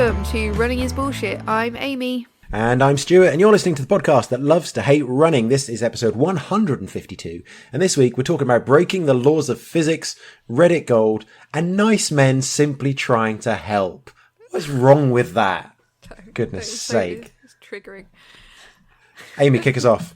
Welcome to Running is Bullshit. I'm Amy. And I'm Stuart, and you're listening to the podcast that loves to hate running. This is episode 152, and this week we're talking about breaking the laws of physics, Reddit gold, and nice men simply trying to help. What's wrong with that? Goodness sake. It's triggering. Amy, kick us off.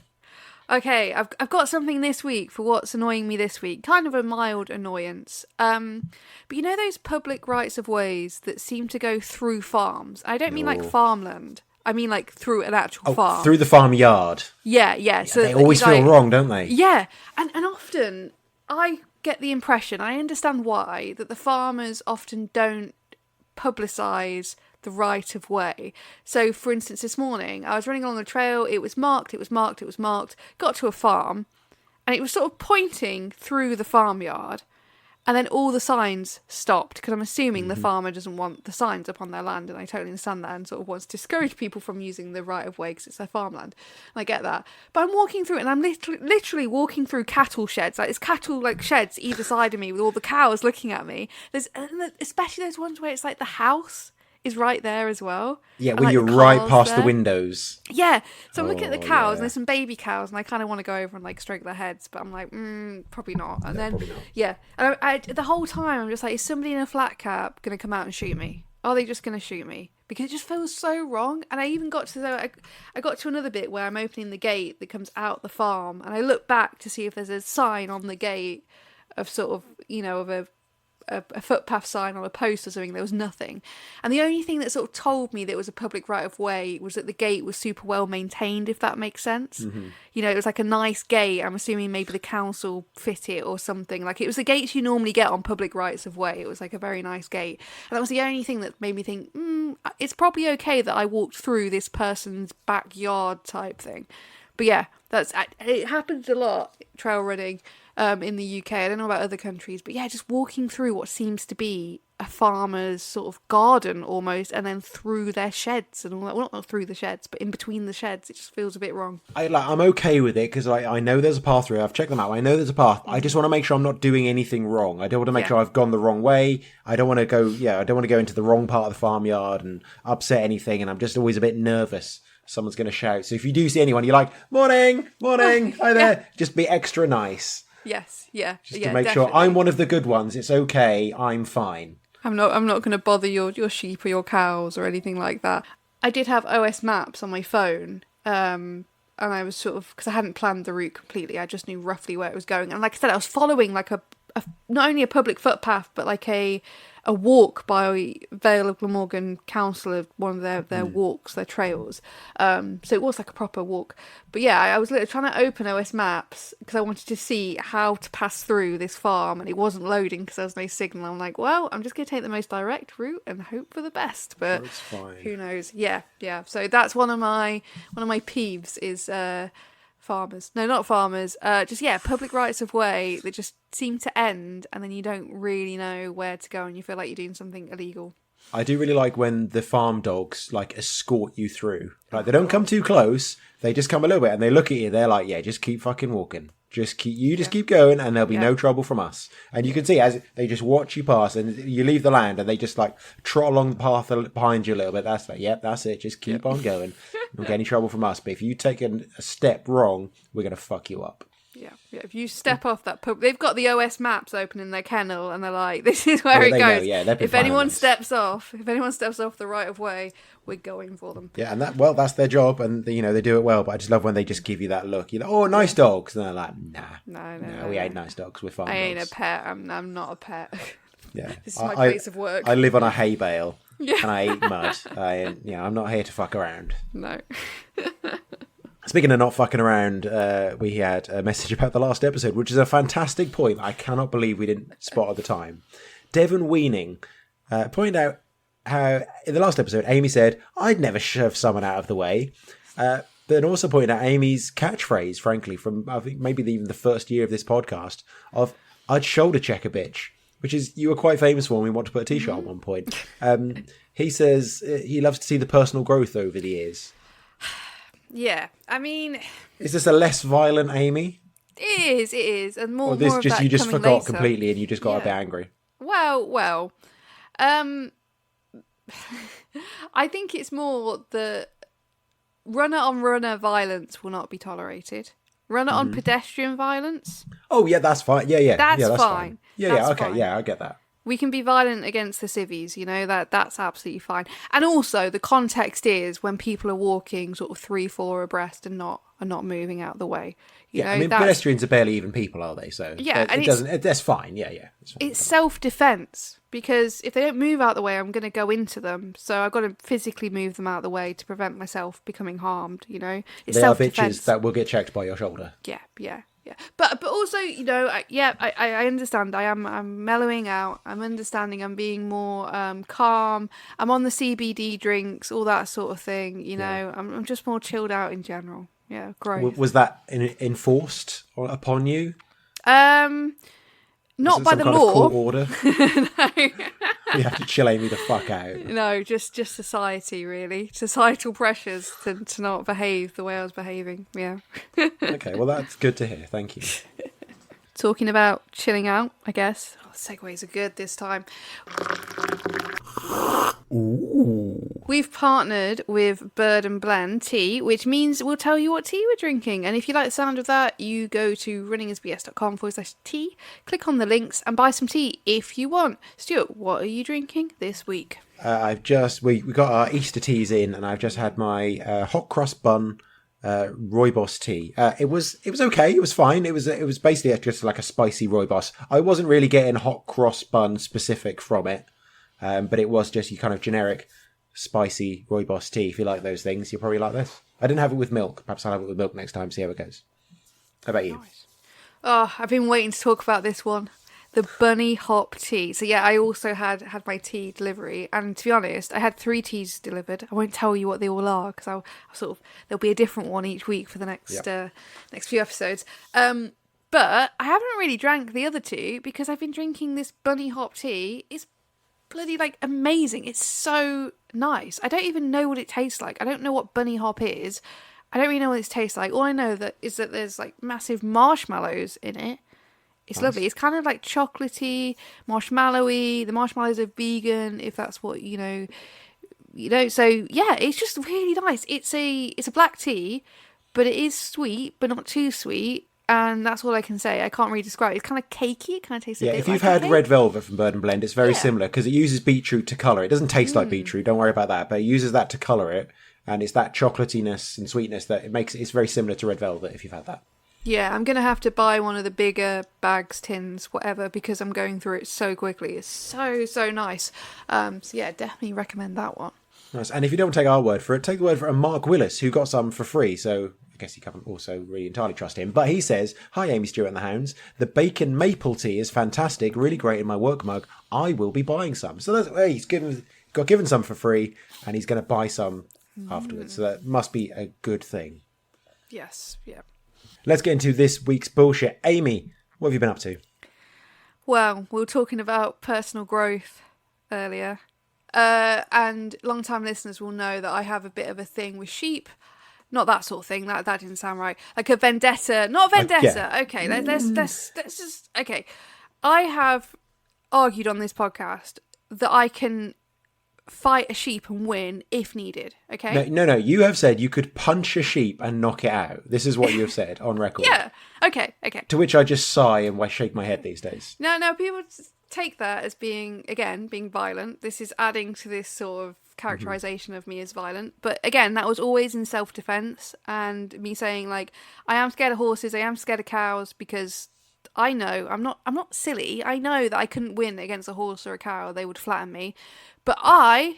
Okay, I've got something this week for what's annoying me this week. Kind of a mild annoyance. But you know those public rights of ways that seem to go through farms? I don't mean like farmland. I mean like through an actual farm. Through the farmyard. Yeah. So they always feel wrong, don't they? Yeah, and often I get the impression, I understand why, that the farmers often don't publicise the right of way. So, for instance, this morning, I was running along the trail, it was marked, got to a farm, and it was sort of pointing through the farmyard, and then all the signs stopped, because I'm assuming the farmer doesn't want the signs up on their land, and I totally understand that, and sort of wants to discourage people from using the right of way, because it's their farmland, and I get that. But I'm walking through it, and I'm literally walking through cattle sheds, like there's cattle like sheds either side of me, with all the cows looking at me. There's especially those ones where it's like the house is right there as well. Yeah, and, when like, you're right past there. the windows. Yeah, so I'm looking at the cows, yeah. and there's some baby cows, and I kind of want to go over and like stroke their heads, but I'm like, probably not. And then, probably not. yeah, and I the whole time I'm just like, is somebody in a flat cap going to come out and shoot me? Are they just going to shoot me? Because it just feels so wrong. And I even got to I got to another bit where I'm opening the gate that comes out the farm, and I look back to see if there's a sign on the gate of sort of, you know, of a footpath sign on a post or something. There was nothing, and the only thing that sort of told me that it was a public right of way was that the gate was super well maintained, if that makes sense. You know, it was like a nice gate. I'm assuming maybe the council fit it or something. Like, it was the gates you normally get on public rights of way. It was like a very nice gate, and that was the only thing that made me think it's probably okay that I walked through this person's backyard type thing. But yeah, it happens a lot, trail running in the UK. I don't know about other countries, but yeah, just walking through what seems to be a farmer's sort of garden almost, and then through their sheds and all that. Well, not through the sheds, but in between the sheds. It just feels a bit wrong. I'm okay with it because I know there's a path through. I've checked them out. I know there's a path. I just want to make sure I'm not doing anything wrong. I don't want to make sure I've gone the wrong way. I don't want to go. Yeah, I don't want to go into the wrong part of the farmyard and upset anything. And I'm just always a bit nervous someone's going to shout. So if you do see anyone, you're like, morning, hi there. Just be extra nice. Yes, yeah. Just to make sure I'm one of the good ones. It's okay. I'm fine. I'm not going to bother your sheep or your cows or anything like that. I did have OS maps on my phone, and I was sort of, because I hadn't planned the route completely, I just knew roughly where it was going. And like I said, I was following like a not only a public footpath, but like a walk by Vale of Glamorgan Council, one of their walks, their trails. So it was like a proper walk. But yeah, I was literally trying to open OS Maps because I wanted to see how to pass through this farm, and it wasn't loading because there was no signal. I'm like, well, I'm just going to take the most direct route and hope for the best. But that's fine. Who knows? Yeah. So that's one of my peeves is farmers. No, not farmers. Public rights of way that just seem to end, and then you don't really know where to go, and you feel like you're doing something illegal. I do really like when the farm dogs like escort you through. Like, they don't come too close. They just come a little bit, and they look at you. They're like, "Yeah, just keep fucking walking. Just keep going, and there'll be no trouble from us." And you can see as they just watch you pass, and you leave the land, and they just like trot along the path behind you a little bit. That's like, yep, that's it. Just keep on going. Don't get any trouble from us. But if you take a step wrong, we're gonna fuck you up. Yeah. If you step off that pub, they've got the OS maps open in their kennel, and they're like, "This is where it goes." If anyone steps off the right of way, we're going for them. Yeah, and that's their job, and they do it well. But I just love when they just give you that look. Oh, nice dogs, and they're like, "No, we ain't nice dogs. We're farm dogs." I ain't a pet. I'm not a pet. Yeah, this is my place of work. I live on a hay bale, and I eat mud. I'm not here to fuck around. No. Speaking of not fucking around, we had a message about the last episode, which is a fantastic point I cannot believe we didn't spot at the time. Devon Weaning pointed out how, in the last episode, Amy said, "I'd never shove someone out of the way." Then also pointed out Amy's catchphrase, frankly, from I think maybe even the first year of this podcast, of "I'd shoulder check a bitch," which is you were quite famous for when we want to put a t-shirt on one point. He says he loves to see the personal growth over the years. Yeah, I mean, is this a less violent Amy? It is, and more. Or this more just of that you just forgot later. completely, and you just got a bit angry. Well. I think it's more the runner on runner violence will not be tolerated. Runner on pedestrian violence, Oh yeah, that's fine. that's That's fine. Yeah, That's okay, fine. yeah, I get that. We can be violent against the civvies, that's absolutely fine. And also the context is when people are walking sort of 3-4 abreast and not moving out the way. Yeah, I mean, pedestrians are barely even people, are they? So Yeah, and it doesn't. That's fine. Yeah, it's self-defense, because if they don't move out the way, I'm going to go into them. So I've got to physically move them out the way to prevent myself becoming harmed. It's they are self-defense. bitches that will get checked by your shoulder. Yeah. But also, I understand. I'm mellowing out. I'm understanding. I'm being more calm. I'm on the CBD drinks, all that sort of thing. I'm just more chilled out in general. Yeah, growth. Was that enforced upon you? Not by the kind law. Of court order? No. You have to chill Amy the fuck out. No, just society, really. Societal pressures to not behave the way I was behaving. Yeah. Okay, well, that's good to hear. Thank you. Talking about chilling out, I guess. Oh, segues are good this time. Ooh. We've partnered with Bird and Blend Tea, which means we'll tell you what tea we're drinking. And if you like the sound of that, you go to runningasbs.com/tea, click on the links and buy some tea if you want. Stuart, what are you drinking this week? We got our Easter teas in, and I've just had my hot cross bun rooibos tea. It was okay. It was fine. It was basically just like a spicy rooibos. I wasn't really getting hot cross bun specific from it, but it was just your kind of generic spicy rooibos tea. If you like those things, you'll probably like this. I didn't have it with milk. Perhaps I'll have it with milk next time. See how it goes. How about you? Nice. Oh, I've been waiting to talk about this one. The bunny hop tea. So yeah, I also had my tea delivery, and to be honest, I had 3 teas delivered. I won't tell you what they all are because I'll sort of there'll be a different one each week for the next few episodes. But I haven't really drank the other 2 because I've been drinking this bunny hop tea. It's bloody amazing. It's so nice. I don't even know what it tastes like. I don't know what bunny hop is. I don't really know what it tastes like. All I know is that there's massive marshmallows in it. It's nice. Lovely. It's kind of chocolatey, marshmallowy. The marshmallows are vegan, if that's what you know. So yeah, it's just really nice. It's a black tea, but it is sweet, but not too sweet. And that's all I can say. I can't really describe it. It's kind of cakey. It kind of tastes a bit if you've had Red Velvet from Bird and Blend, it's very similar because it uses beetroot to colour. It doesn't taste like beetroot. Don't worry about that. But it uses that to colour it, and it's that chocolatiness and sweetness that it's very similar to Red Velvet if you've had that. Yeah, I'm going to have to buy one of the bigger bags, tins, whatever, because I'm going through it so quickly. It's so nice. So yeah, definitely recommend that one. Nice. And if you don't take our word for it, take the word for Mark Willis, who got some for free. So I guess you can't also really entirely trust him. But he says, "Hi, Amy Stewart and the Hounds. The bacon maple tea is fantastic, really great in my work mug. I will be buying some." So he's got given some for free, and he's going to buy some afterwards. So that must be a good thing. Yes, yeah. Let's get into this week's bullshit. Amy, what have you been up to? Well, we were talking about personal growth earlier. And long-time listeners will know that I have a bit of a thing with sheep. Not that sort of thing. That didn't sound right. Like a vendetta. Not vendetta. Yeah. Okay, let's just... Okay. I have argued on this podcast that I can fight a sheep and win if needed, okay? No, you have said you could punch a sheep and knock it out. This is what you have said on record. Yeah, okay. To which I just sigh and shake my head these days. No, people take that as being violent. This is adding to this sort of characterization of me as violent. But again, that was always in self-defense and me saying I am scared of horses, I am scared of cows because I know I'm not silly. I know that I couldn't win against a horse or a cow. They would flatten me. But I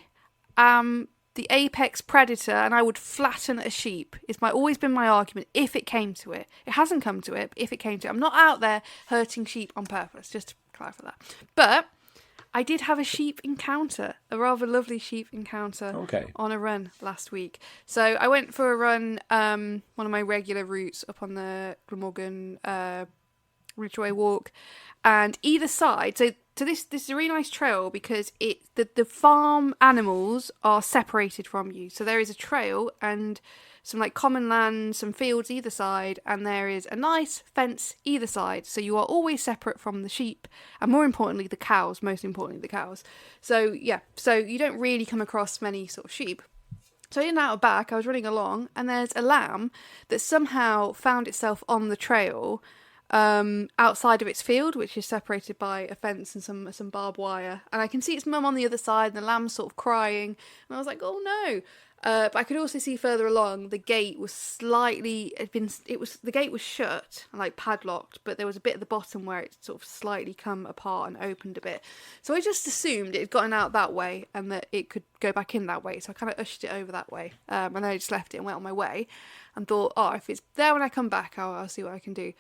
am the apex predator and I would flatten a sheep. It's always been my argument if it came to it. It hasn't come to it, but if it came to it. I'm not out there hurting sheep on purpose, just to clarify that. But I did have a sheep encounter, a rather lovely sheep encounter on a run last week. So I went for a run, one of my regular routes up on the Glamorgan Ridgeway Walk, and either side, so this is a really nice trail because the farm animals are separated from you. So there is a trail, and some like common land, some fields either side, and there is a nice fence either side. So you are always separate from the sheep, and more importantly, the cows. Most importantly, the cows. So yeah, so you don't really come across many sort of sheep. So in and out of back, I was running along, and there's a lamb that somehow found itself on the trail outside of its field, which is separated by a fence and some barbed wire. And I can see its mum on the other side, and the lamb's sort of crying. And I was like, oh no. But I could also see further along, the gate was the gate was shut and like padlocked, but there was a bit at the bottom where it sort of slightly come apart and opened a bit. So I just assumed it had gotten out that way and that it could go back in that way. So I kind of ushered it over that way. And then I just left it and went on my way and thought, oh, if it's there when I come back, I'll see what I can do.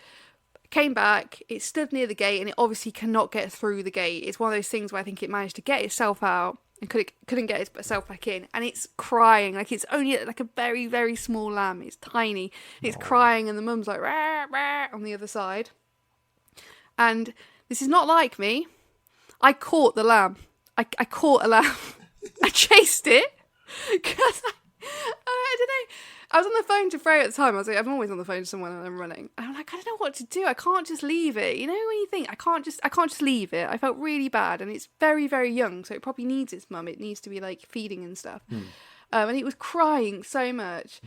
Came back, it stood near the gate, and it obviously cannot get through the gate. It's one of those things where I think it managed to get itself out and couldn't get itself back in, and it's crying like it's only like a very, very small lamb. It's tiny, it's crying, and the mum's like rah, rah, on the other side. And this is not like me. I caught the lamb. I caught a lamb. I chased it because I don't know. I was on the phone to Freya at the time. I was like, I'm always on the phone to someone and I'm running. And I'm like, I don't know what to do. I can't just leave it. You know, when you think I can't just leave it. I felt really bad, and it's very, very young, so it probably needs its mum. It needs to be like feeding and stuff. And it was crying so much.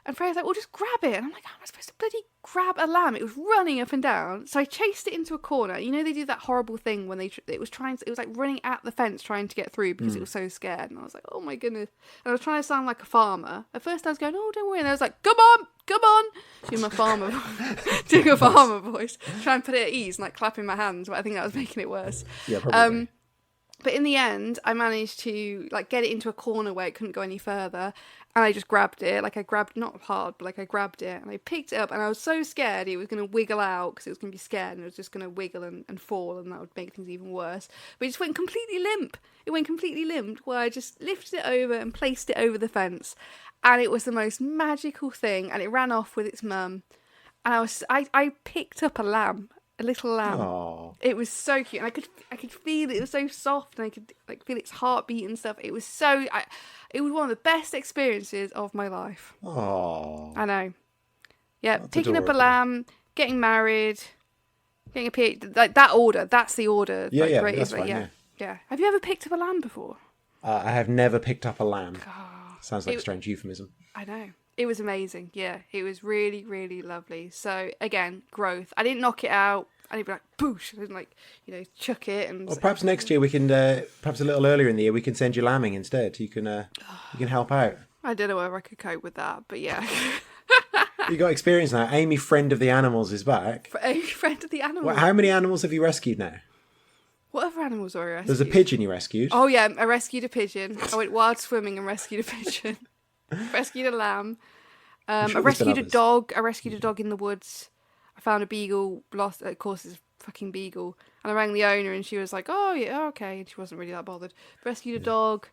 And Freya's like, well, just grab it. And I'm like, how am I supposed to bloody grab a lamb? It was running up and down. So I chased it into a corner. You know, they do that horrible thing when it was like running at the fence trying to get through because it was so scared. And I was like, oh my goodness. And I was trying to sound like a farmer. At first I was going, oh, don't worry. And I was like, come on. Doing my farmer voice. Trying to put it at ease and like clapping my hands. But I think that was making it worse. Yeah, probably. But in the end, I managed to like get it into a corner where it couldn't go any further. And I just grabbed it, like I grabbed, not hard, but like I grabbed it and I picked it up, and I was so scared it was going to wiggle out because it was going to be scared and it was just going to wiggle and fall, and that would make things even worse. But it just went completely limp. It went completely limp where I just lifted it over and placed it over the fence, and it was the most magical thing, and it ran off with its mum. And I picked up a lamb. A little lamb. Aww. It was so cute, and I could feel it. It was so soft, and I could like feel its heartbeat and stuff. It was it was one of the best experiences of my life. Oh, I know. Yeah, that's picking adorable. up a lamb, getting married, getting a PhD, like that order. That's the order. Yeah, like, yeah, great, that's like, fine. yeah. Have you ever picked up a lamb before? I have never picked up a lamb. Oh, Sounds like a strange euphemism. I know. It was amazing. Yeah, it was really, really lovely. So again, growth. I didn't knock it out. I didn't be like, boosh. I didn't like, chuck it. And Well, perhaps next year we can, perhaps a little earlier in the year, we can send you lambing instead. You can help out. I don't know whether I could cope with that, but yeah. You got experience now. Amy, friend of the animals, is back. A friend of the animals. Well, how many animals have you rescued now? What other animals were I rescued? There's a pigeon you rescued. Oh yeah, I rescued a pigeon. I went wild swimming and rescued a pigeon. Rescued a lamb. I rescued a dog. I rescued a dog in the woods. I found a beagle, lost, of course it's a fucking beagle. And I rang the owner and she was like, oh yeah, okay. And she wasn't really that bothered. Rescued a dog.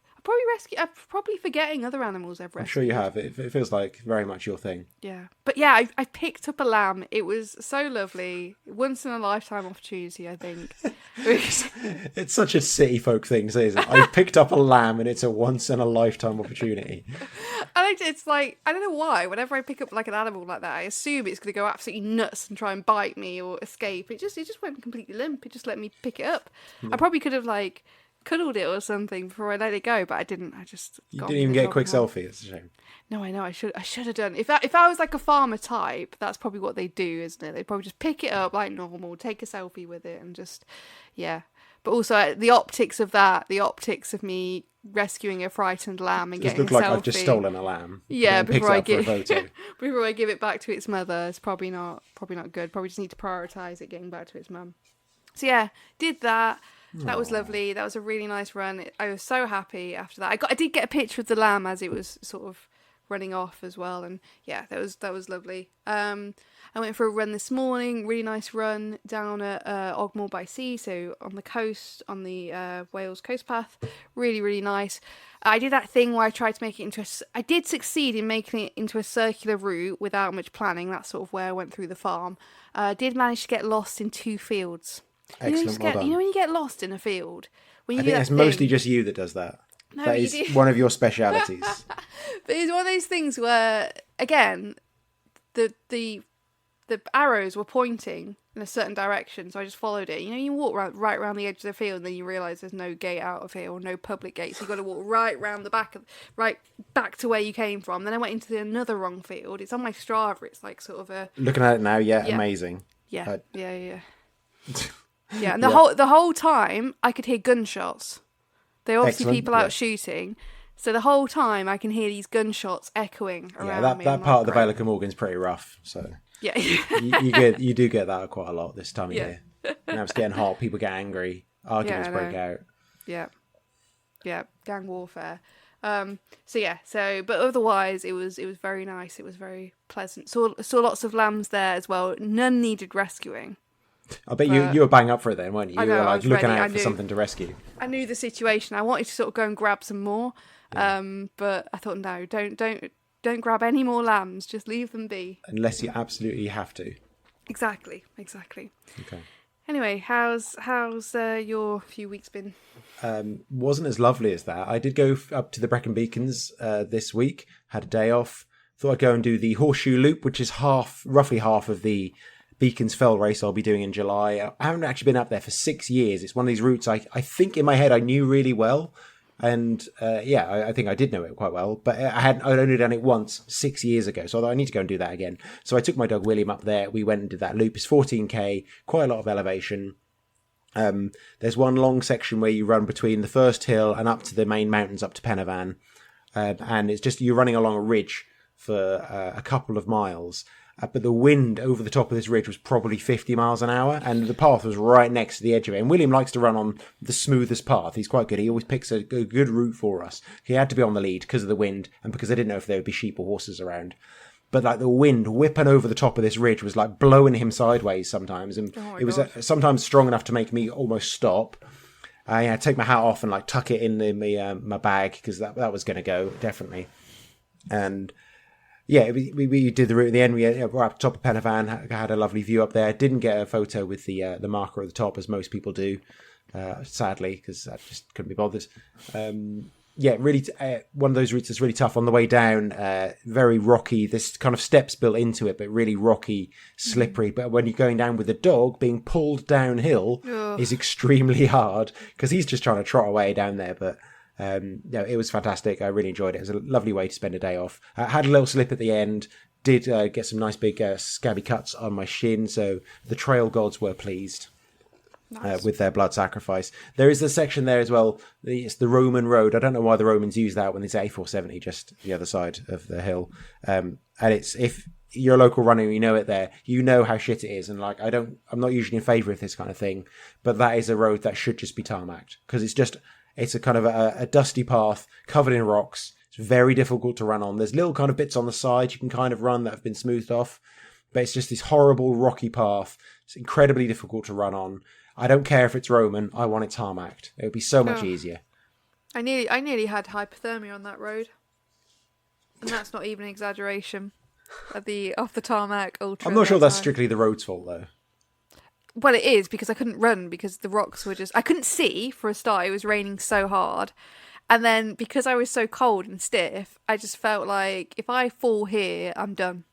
I'm probably forgetting other animals I've rescued. I'm sure you have. It feels like very much your thing. Yeah. But yeah, I picked up a lamb. It was so lovely. Once in a lifetime opportunity, I think. It's such a city folk thing to say, isn't it? I picked up a lamb and it's a once in a lifetime opportunity. And it's like, I don't know why, whenever I pick up like an animal like that, I assume it's going to go absolutely nuts and try and bite me or escape. It just went completely limp. It just let me pick it up. I probably could have like cuddled it or something before I let it go, but I didn't. I just You didn't even get a quick selfie. It's a shame. No, I know. I should have done. If I was like a farmer type, that's probably what they do, isn't it? They'd probably just pick it up like normal, take a selfie with it, and just But also the optics of that, the optics of me rescuing a frightened lamb and getting a selfie. It looked like I've just stolen a lamb. Yeah, before I give it back to its mother, it's probably not good. Probably just need to prioritise it getting back to its mum. So yeah, did that. That was lovely. That was a really nice run. I was so happy after that. I did get a picture of the lamb as it was sort of running off as well, and yeah, that was lovely. I went for a run this morning, really nice run down at Ogmore by Sea, so on the coast, on the Wales coast path. Really, really nice. I did that thing where I tried to make it I did succeed in making it into a circular route without much planning. That's sort of where I went through the farm. Did manage to get lost in 2 fields. Excellent, well done. You know when you get lost in a field? I think it's mostly just you that does that. No, That you is do. one of your specialities. But it's one of those things where, again, the arrows were pointing in a certain direction, so I just followed it. You know, you walk right around the edge of the field, and then you realise there's no gate out of here or no public gate, so you've got to walk right round the back, right back to where you came from. Then I went into another wrong field. It's on my Strava. It's like sort of a Looking at it now, amazing. Yeah. Yeah. And the whole time I could hear gunshots. There are obviously people out shooting. So the whole time I can hear these gunshots echoing around me. That part of the Vale of Glamorgan's pretty rough. So you do get that quite a lot this time of year. Now it's getting hot. People get angry. Arguments break out. Yeah. Gang warfare. But otherwise it was very nice. It was very pleasant. Saw lots of lambs there as well. None needed rescuing. I bet you were bang up for it then, weren't you? You were like looking ready. out for something to rescue. I knew the situation. I wanted to sort of go and grab some more, but I thought no, don't grab any more lambs. Just leave them be. Unless you absolutely have to. Exactly. Okay. Anyway, how's your few weeks been? Wasn't as lovely as that. I did go up to the Brecon Beacons this week. Had a day off. Thought I'd go and do the Horseshoe Loop, which is roughly half of the Beacons Fell race I'll be doing in July. I haven't actually been up there for 6 years. It's one of these routes I think in my head I knew really well. And I think I did know it quite well. But I'd only done it once 6 years ago. So I thought I need to go and do that again. So I took my dog William up there. We went and did that loop. It's 14k, quite a lot of elevation. There's one long section where you run between the first hill and up to the main mountains up to Penavan. And it's just you're running along a ridge for a couple of miles. But the wind over the top of this ridge was probably 50 miles an hour, and the path was right next to the edge of it. And William likes to run on the smoothest path. He's quite good. He always picks a good route for us. He had to be on the lead because of the wind and because I didn't know if there would be sheep or horses around. But like the wind whipping over the top of this ridge was like blowing him sideways sometimes, and it was sometimes strong enough to make me almost stop. I take my hat off and like tuck it in my bag because that was going to go definitely, and. Yeah, we did the route at the end. We were up top of Penavan, had a lovely view up there. Didn't get a photo with the marker at the top, as most people do, sadly, because I just couldn't be bothered. Really, one of those routes that's really tough on the way down. Very rocky. There's kind of steps built into it, but really rocky, slippery. But when you're going down with the dog, being pulled downhill is extremely hard because he's just trying to trot away down there. But it was fantastic. I really enjoyed it. It was a lovely way to spend a day off. I had a little slip at the end. Did get some nice big scabby cuts on my shin, so the trail gods were pleased. Nice. With their blood sacrifice. There is a section there as well. It's the Roman road. I don't know why the Romans use that when they say A470, just the other side of the hill. And it's if you're a local runner, you know it there. You know how shit it is, and like I'm not usually in favour of this kind of thing, but that is a road that should just be tarmacked because it's a kind of a dusty path covered in rocks. It's very difficult to run on. There's little kind of bits on the side you can kind of run that have been smoothed off, but it's just this horrible rocky path. It's incredibly difficult to run on. I don't care if it's Roman. I want it tarmacked. It would be so much easier. I nearly had hypothermia on that road, and that's not even an exaggeration. Off the tarmac ultra. I'm not sure that's strictly the road's fault though. Well, it is because I couldn't run because the rocks were I couldn't see for a start. It was raining so hard. And then because I was so cold and stiff, I just felt like if I fall here, I'm done.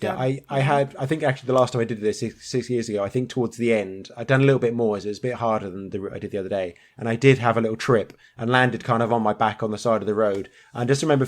Yeah, I think actually the last time I did this 6 years ago, I think towards the end, I'd done a little bit more. So it was a bit harder than the route I did the other day. And I did have a little trip and landed kind of on my back on the side of the road. And I just remember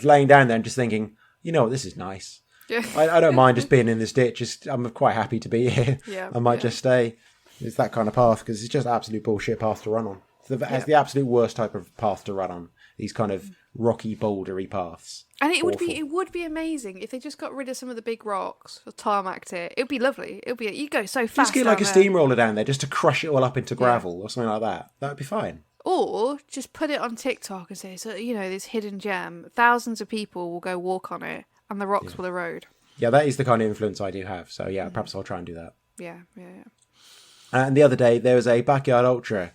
laying down there and just thinking, you know what, this is nice. Yeah. I don't mind just being in this ditch. I'm quite happy to be here. Yeah, I might just stay. It's that kind of path because it's just absolute bullshit path to run on. It's the absolute worst type of path to run on. These kind of rocky, bouldery paths. And it would be amazing if they just got rid of some of the big rocks or tarmacked it. It would be lovely. You go so fast. Just get like a steamroller down there just to crush it all up into gravel or something like that. That would be fine. Or just put it on TikTok and say, so this hidden gem. Thousands of people will go walk on it. And the rocks were the road. Yeah, that is the kind of influence I do have. So, perhaps I'll try and do that. Yeah. And the other day, there was a backyard ultra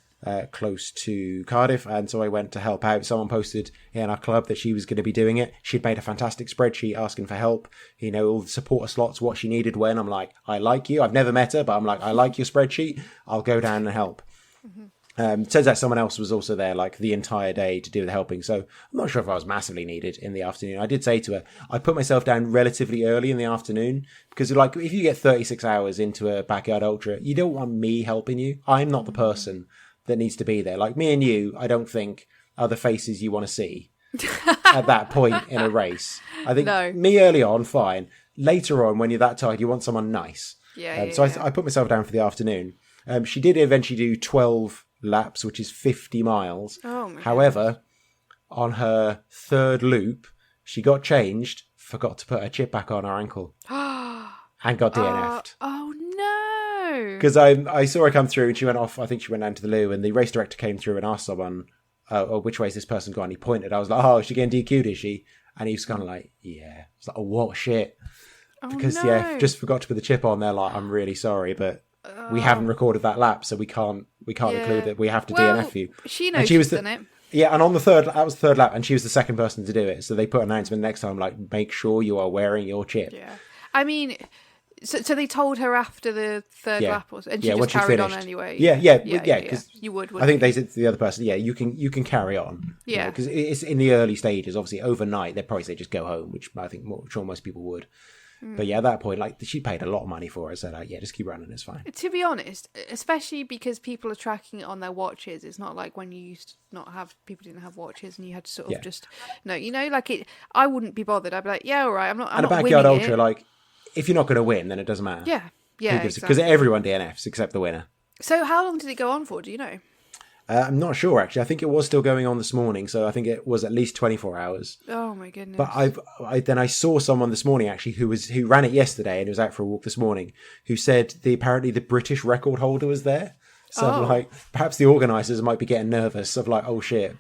close to Cardiff. And so I went to help out. Someone posted in our club that she was going to be doing it. She'd made a fantastic spreadsheet asking for help. All the supporter slots, what she needed when. I'm like, I like you. I've never met her, but I'm like, I like your spreadsheet. I'll go down and help. Mm-hmm. Turns out someone else was also there like the entire day to do the helping. So I'm not sure if I was massively needed in the afternoon. I did say to her, I put myself down relatively early in the afternoon because like if you get 36 hours into a backyard ultra, you don't want me helping you. I'm not the person that needs to be there. Like me and you, I don't think are the faces you want to see at that point in a race. I think me early on, fine. Later on, when you're that tired, you want someone nice. So I put myself down for the afternoon. She did eventually do 12 laps, which is 50 miles. However, on her third loop, she got changed, forgot to put her chip back on her ankle, and got DNF'd. Oh no! Because I saw her come through and she went off. I think she went down to the loo, and the race director came through and asked someone, "Oh, which way is this person gone?" He pointed. I was like, "Oh, is she getting DQ'd? Is she?" And he was kind of like, "Yeah." It's like, "Oh, what shit?" Because just forgot to put the chip on. They're like, "I'm really sorry, but." We haven't recorded that lap, so we can't include that. We have to DNF you. She knows she's done it. Yeah, and on the third lap, and she was the second person to do it. So they put an announcement next time, like, make sure you are wearing your chip. Yeah, I mean, so they told her after the third lap, and she just carried on anyway. Yeah. Because you would. I think they said to the other person, you can carry on. Yeah, because it's in the early stages. Obviously, overnight they'd probably say just go home, which I think sure most people would. But yeah, at that point, like she paid a lot of money for it, so like, just keep running, it's fine. To be honest, especially because people are tracking it on their watches, it's not like when you used to not have people didn't have watches and you had to sort of just like it. I wouldn't be bothered. I'd be like, yeah, all right, I'm not. And a backyard ultra, like if you're not going to win, then it doesn't matter. Yeah, because everyone DNFs except the winner. So how long did it go on for? Do you know? I'm not sure, actually. I think it was still going on this morning, so I think it was at least 24 hours. Oh, my goodness. But I saw someone this morning, actually, who ran it yesterday and was out for a walk this morning, who said apparently the British record holder was there. So, like, perhaps the organisers might be getting nervous of, like, oh, shit.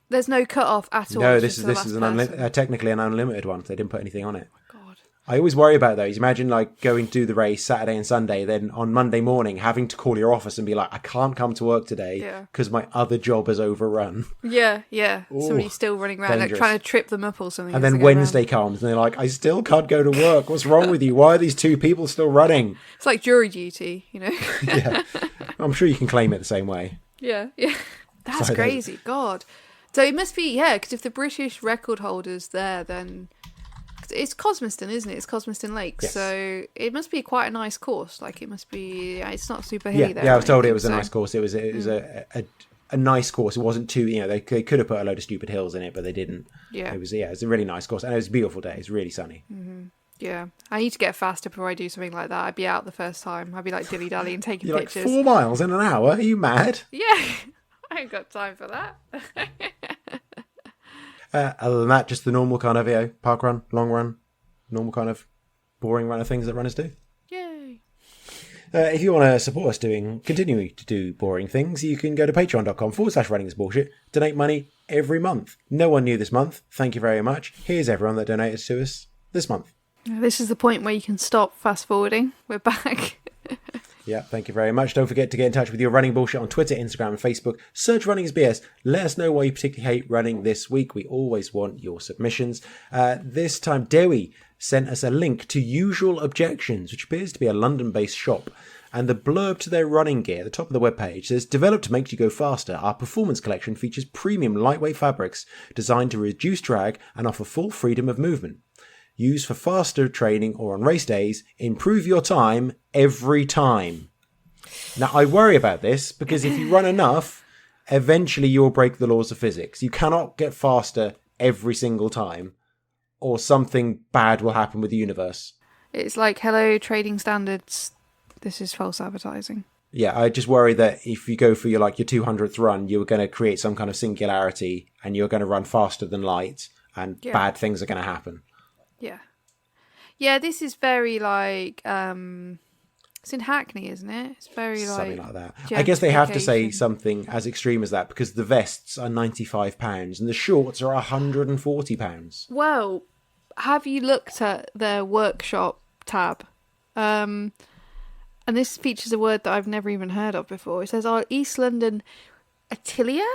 There's no cut-off at all. No, this is technically an unlimited one. They didn't put anything on it. God. I always worry about those. Imagine like going to the race Saturday and Sunday, then on Monday morning having to call your office and be like, I can't come to work today because my other job has overrun. Yeah. Ooh, somebody's still running around like trying to trip them up or something. And then Wednesday comes and they're like, I still can't go to work. What's wrong with you? Why are these two people still running? It's like jury duty, you know? Yeah. I'm sure you can claim it the same way. Yeah. That's crazy. God. So it must be, because if the British record holder's there, then... It's Cosmiston, isn't it? It's Cosmiston Lakes, so it must be quite a nice course. Like it must be. It's not super hilly there. Yeah, I was told it was a nice course. It was a nice course. It wasn't too. They could have put a load of stupid hills in it, but they didn't. Yeah, it was a really nice course, and it was a beautiful day. It's really sunny. Mm-hmm. Yeah, I need to get faster before I do something like that. I'd be out the first time. I'd be like dilly dally and taking pictures. Like 4 miles in an hour? Are you mad? Yeah, I ain't got time for that. Other than that, just the normal kind of park run, long run, normal kind of boring run of things that runners do. Yay! If you want to support us continuing to do boring things, you can go to patreon.com/runningsbullshit. Donate money every month. No one knew this month. Thank you very much. Here's everyone that donated to us this month. This is the point where you can stop fast forwarding. We're back. Yeah, thank you very much. Don't forget to get in touch with your running bullshit on Twitter, Instagram and Facebook. Search Running is BS. Let us know why you particularly hate running this week. We always want your submissions. This time, Dewi sent us a link to Usual Objections, which appears to be a London-based shop. And the blurb to their running gear at the top of the webpage says, developed to make you go faster, our performance collection features premium lightweight fabrics designed to reduce drag and offer full freedom of movement. Use for faster training or on race days. Improve your time every time. Now, I worry about this because if you run enough, eventually you'll break the laws of physics. You cannot get faster every single time or something bad will happen with the universe. It's like, hello, trading standards. This is false advertising. Yeah, I just worry that if you go for your 200th run, you're going to create some kind of singularity and you're going to run faster than light and bad things are going to happen. Yeah, this is very like, it's in Hackney, isn't it? It's very something like that. I guess they have to say something as extreme as that because the vests are £95 and the shorts are £140. Well, have you looked at their workshop tab? And this features a word that I've never even heard of before. It says our East London atelier.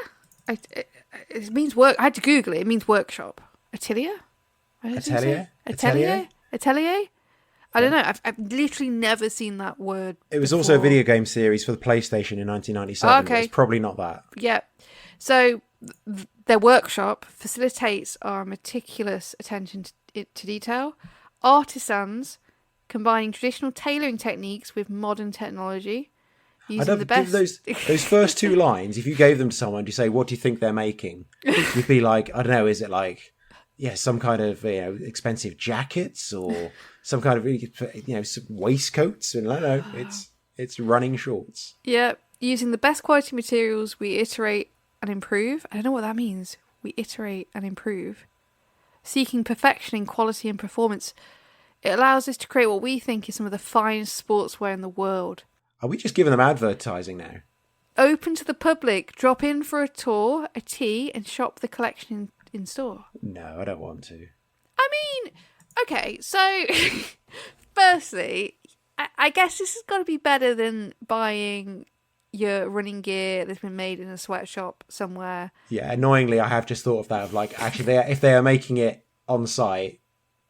It means work. I had to Google it. It means workshop. Atelier? Atelier? Atelier? I don't know. I've literally never seen that word. It was before. also a video game series for the PlayStation in 1997. Okay. It's probably not that. Yeah. So their workshop facilitates our meticulous attention to detail. Artisans combining traditional tailoring techniques with modern technology. Using the best. Those first two lines, if you gave them to someone, you say, "What do you think they're making?" You'd be like, "I don't know. Is it like, some kind of expensive jackets or some kind of some waistcoats?" And I don't know. It's running shorts. Yeah, using the best quality materials, we iterate and improve. I don't know what that means. We iterate and improve. Seeking perfection in quality and performance. It allows us to create what we think is some of the finest sportswear in the world. Are we just giving them advertising now? Open to the public. Drop in for a tour, a tea, and shop the collection in store. No, I don't want to. I mean, okay, so firstly, I guess this has got to be better than buying your running gear that's been made in a sweatshop somewhere. Yeah, annoyingly, I have just thought of that. Of like, actually, if they are making it on site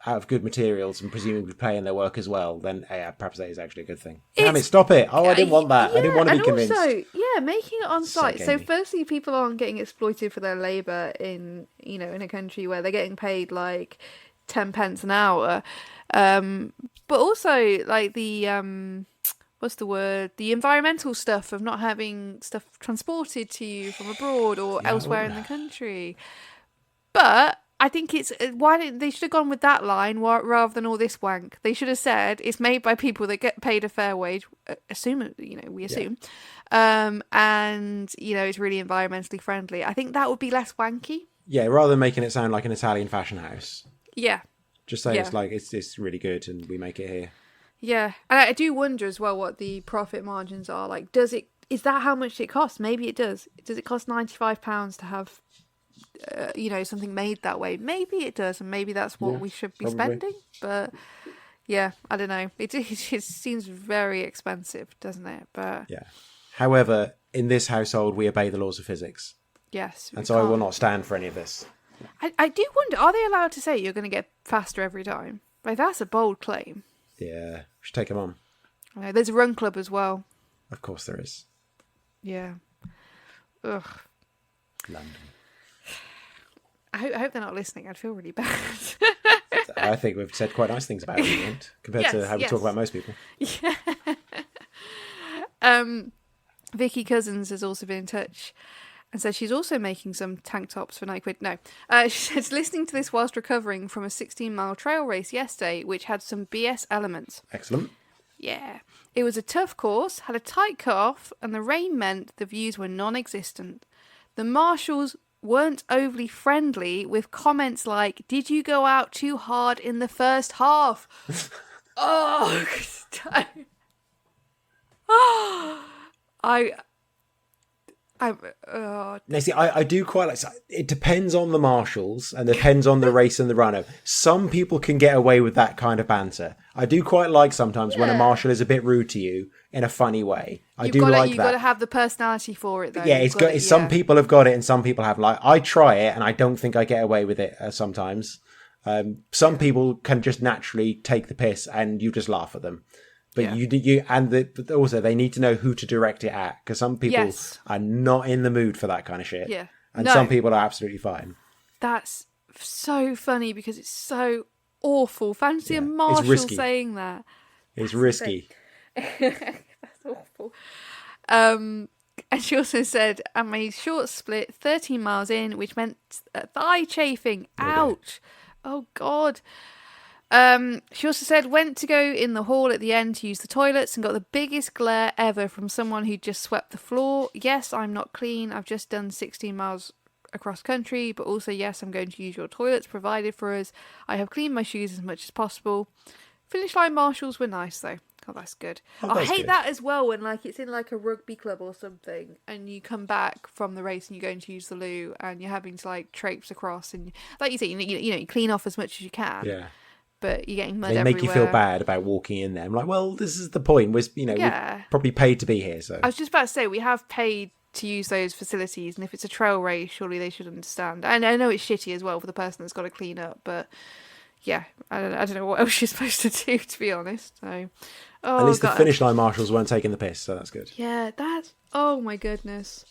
out of good materials and presumably paying their work as well, then perhaps that is actually a good thing. Damn it, stop it. Oh, I didn't want that. Yeah, I didn't want to be convinced. And also, making it on site. So gamey. firstly, people aren't getting exploited for their labour in a country where they're getting paid like 10 pence an hour. But also like the what's the word? The environmental stuff of not having stuff transported to you from abroad or elsewhere in the country. But I think it's they should have gone with that line rather than all this wank. They should have said it's made by people that get paid a fair wage. We assume, and it's really environmentally friendly. I think that would be less wanky. Yeah, rather than making it sound like an Italian fashion house. Yeah. Just say it's like it's really good and we make it here. Yeah, and I do wonder as well what the profit margins are. Like, is that how much it costs? Maybe it does. Does it cost £95 to have something made that way? Maybe it does, and maybe that's what we should be spending. But yeah, I don't know. It seems very expensive, doesn't it? But yeah. However, in this household, we obey the laws of physics. Yes, and so I will not stand for any of this. I do wonder: are they allowed to say you're going to get faster every time? Like, that's a bold claim. Yeah, we should take them on. There's a run club as well. Of course, there is. Yeah. Ugh. London. I hope they're not listening. I'd feel really bad. I think we've said quite nice things about it in the end, compared to how we talk about most people. Yeah. Vicky Cousins has also been in touch and says she's also making some tank tops for £9. No. She says, listening to this whilst recovering from a 16-mile trail race yesterday, which had some BS elements. Excellent. Yeah. It was a tough course, had a tight cut-off, and the rain meant the views were non-existent. The marshals weren't overly friendly with comments like, "Did you go out too hard in the first half?" Oh, Now, see, I do quite like. It depends on the marshals and depends on the race and the runner. Some people can get away with that kind of banter. I do quite like sometimes when a marshal is a bit rude to you in a funny way. You've got to have the personality for it, though. Yeah, some people have got it and some people haven't. Like, I try it and I don't think I get away with it sometimes. Some people can just naturally take the piss and you just laugh at them. But but also they need to know who to direct it at, because some people are not in the mood for that kind of shit. Yeah, and some people are absolutely fine. That's so funny because it's so awful. Fancy a marshal saying that. It's risky. That's awful. And she also said, "I'm a short split, 13 miles in, which meant thigh chafing. Ouch! Oh God." She also said, went to go in the hall at the end to use the toilets and got the biggest glare ever from someone who just swept the floor. Yes, I'm not clean. I've just done 16 miles across country, but also, yes, I'm going to use your toilets provided for us. I have cleaned my shoes as much as possible. Finish line marshals were nice though. Oh, that's good. I hate that as well when it's in a rugby club or something and you come back from the race and you're going to use the loo and you're having to traipse across and like you say, you clean off as much as you can. Yeah. But you're getting mud everywhere. They make you feel bad about walking in there. I'm like, well, this is the point. We're probably paid to be here. So I was just about to say, we have paid to use those facilities, and if it's a trail race, surely they should understand. And I know it's shitty as well for the person that's got to clean up, but yeah, I don't know what else she's supposed to do, to be honest. So, At least the finish line marshals weren't taking the piss, so that's good. Yeah, oh my goodness.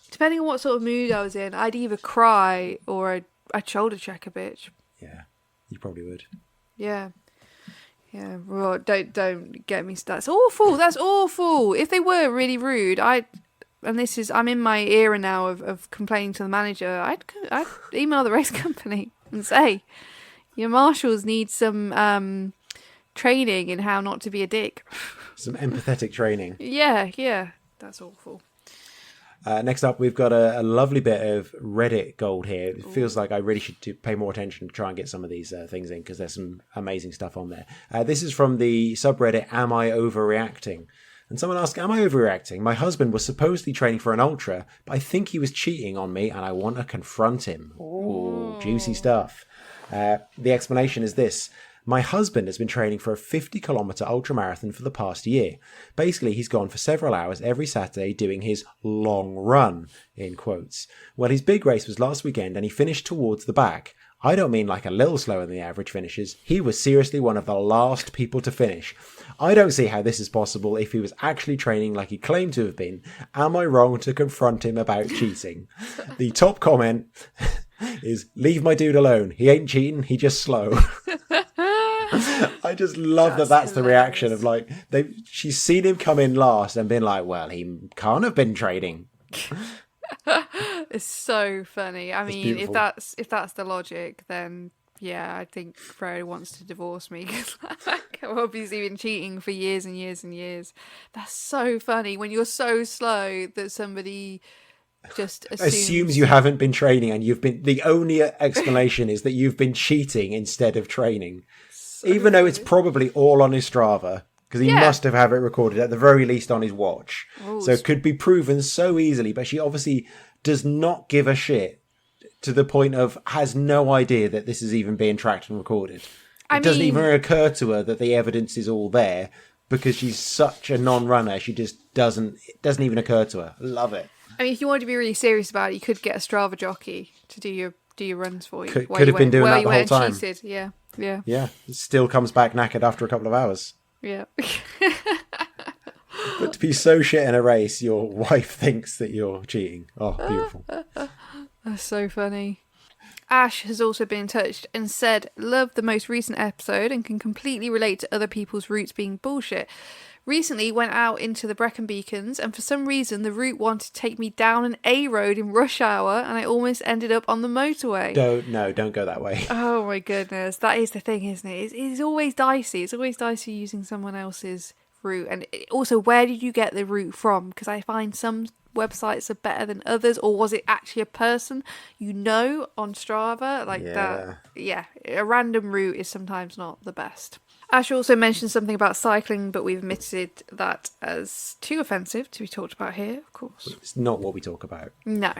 Depending on what sort of mood I was in, I'd either cry or I'd shoulder check a bitch. Yeah, you probably would. Yeah. Yeah, well, don't get me started. That's awful. That's awful. If they were really rude, I'm in my era now of complaining to the manager. I'd email the race company and say, your marshals need some training in how not to be a dick. Some empathetic training. Yeah, that's awful. Next up, we've got a lovely bit of Reddit gold here. It feels like I really should pay more attention to try and get some of these things in, because there's some amazing stuff on there. This is from the subreddit Am I Overreacting? And someone asked, am I overreacting? My husband was supposedly training for an ultra, but I think he was cheating on me and I want to confront him. Ooh, juicy stuff. The explanation is this. My husband has been training for a 50-kilometre ultramarathon for the past year. Basically, he's gone for several hours every Saturday doing his long run, in quotes. Well, his big race was last weekend and he finished towards the back. I don't mean like a little slower than the average finishers. He was seriously one of the last people to finish. I don't see how this is possible if he was actually training like he claimed to have been. Am I wrong to confront him about cheating? The top comment is, leave my dude alone. He ain't cheating, he just slow. I just love that's the reaction of like, she's seen him come in last and been like, well, he can't have been training. It's so funny. I mean, beautiful. if that's the logic, then yeah, I think Fredo wants to divorce me, because like, I've obviously been cheating for years and years and years. That's so funny when you're so slow that somebody just assumes you haven't been training, and the only explanation is that you've been cheating instead of training. So even though it's probably all on his Strava, because he must have it recorded at the very least on his watch. Oh, so it could be proven so easily, but she obviously does not give a shit to the point of has no idea that this is even being tracked and recorded. It doesn't even occur to her that the evidence is all there, because she's such a non-runner. She just it doesn't even occur to her. Love it. I mean, if you wanted to be really serious about it, you could get a Strava jockey to do your runs for you. Could have been doing that the whole time. Cheated. Yeah. Yeah, still comes back knackered after a couple of hours. Yeah. But to be so shit in a race, your wife thinks that you're cheating. Oh, beautiful. That's so funny. Ash has also been in touch and said, love the most recent episode and can completely relate to other people's routes being bullshit. Recently went out into the Brecon Beacons and for some reason the route wanted to take me down an A road in rush hour and I almost ended up on the motorway. Don't go that way. Oh my goodness, that is the thing, isn't it? It's always dicey. It's always dicey using someone else's route. And also, where did you get the route from? Because I find some websites are better than others, or was it actually a person on Strava? A random route is sometimes not the best. Ash also mentioned something about cycling, but we've admitted that as too offensive to be talked about here, of course. It's not what we talk about. No,